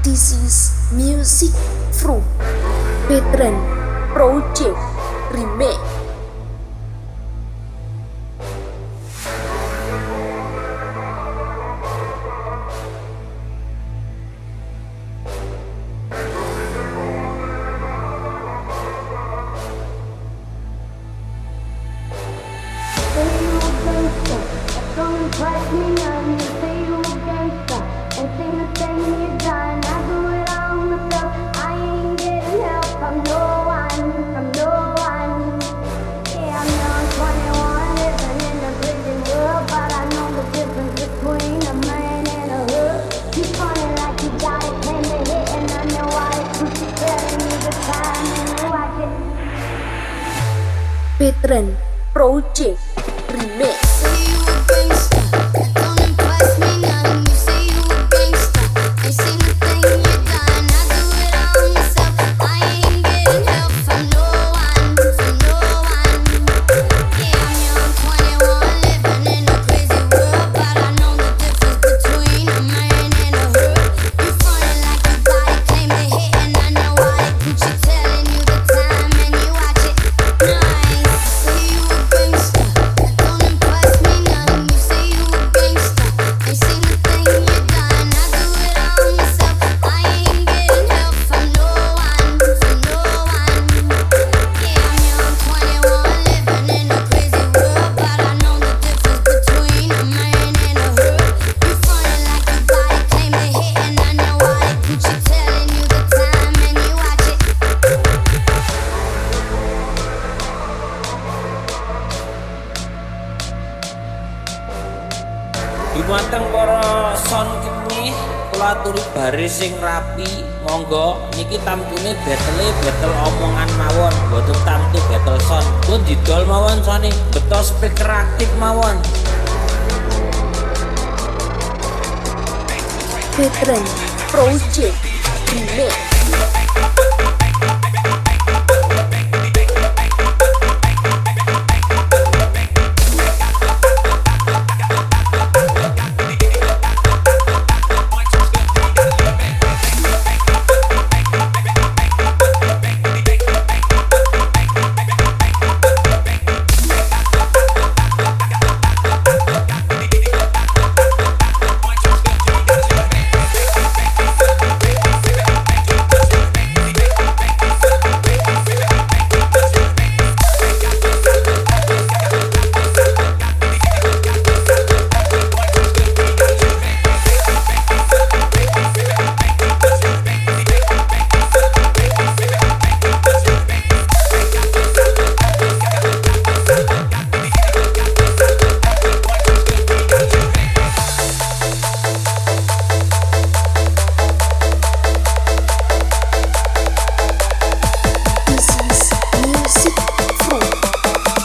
This is music from Betran Project Remake. Betran Project Remake. Dumateng para son kene kula aturi baris sing rapi, monggo niki tamtune battle omongan mawon, mboten tamtu battle son. Pun didol mawon sone, beto speaker aktif mawon. Betran Project Remake.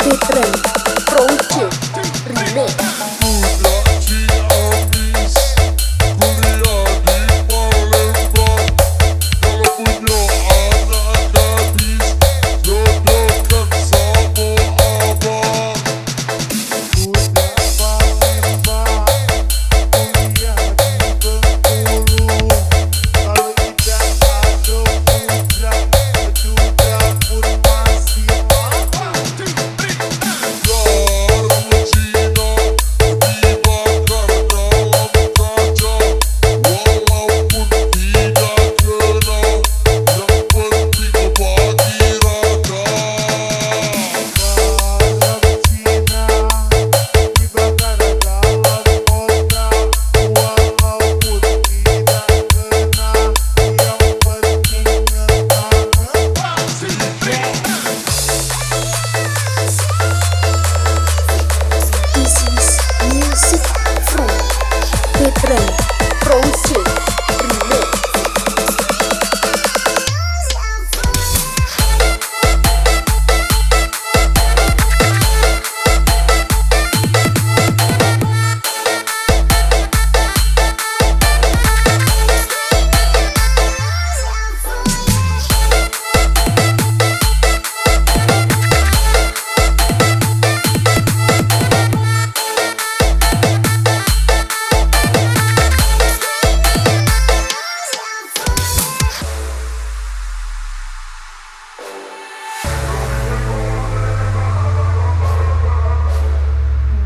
Betran Project Remake.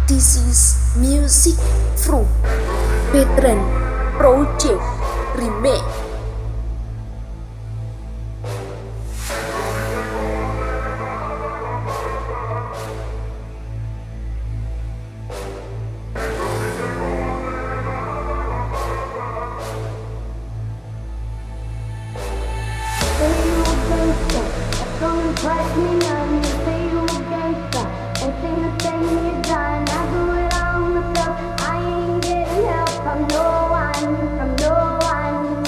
This is music from Betran Project Remake. Don't impress me none, you say you a gangsta. And sing the thing you done, I do it all myself. I ain't getting help from no one, from no one.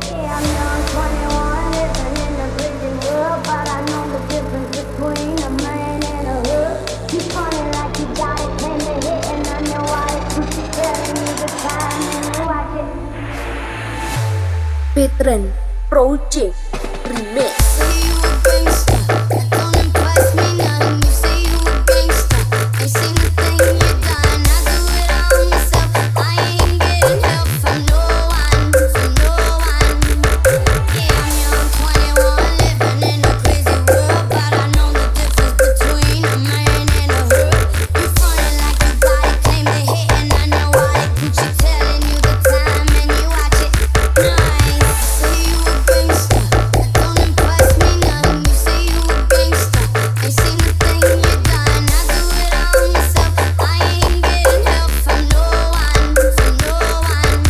Yeah, I'm young, 21, living in a crazy world, but I know the difference between a man and a hood. You funny like you got it, claim to hit, and I know why it's telling you the time and you watch it. Betran Project Remake. Say you a gangsta, that don't impress me none. You say you a gangsta, ain't seen a thing you done. I do it all myself. I ain't getting help from no one, from no one. Yeah, I'm young, 21, living in a crazy world, but I know the difference between a man and a hood. You frontin' like you got it, claim to hit, and I know why they Gucci telling you the time and you watch it. Nice, say you a gangsta. Don't impress me none. You say you a gangsta, ain't seen a thing you done. I do it all myself. I ain't getting help from no one, from no one.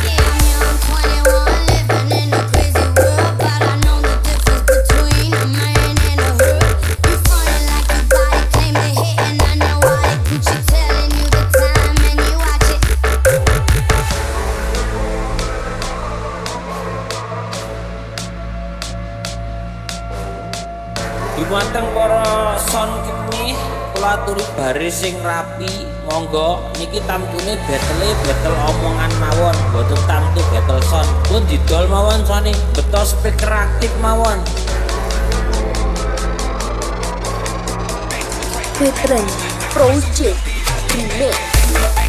Yeah, I'm young, 21, living in a crazy world, but I know the difference between a man and a hood. You frontin' like you got it, claim to hit, and I know why they Gucci telling you the time and you watch it. Dumateng para son kini kula aturi baris sing rapi, monggo niki tamtune battle omongan mawon, mboten tamtu battle son. Pun didol mawon sone, beto speaker aktif mawon. Betran Project Remake.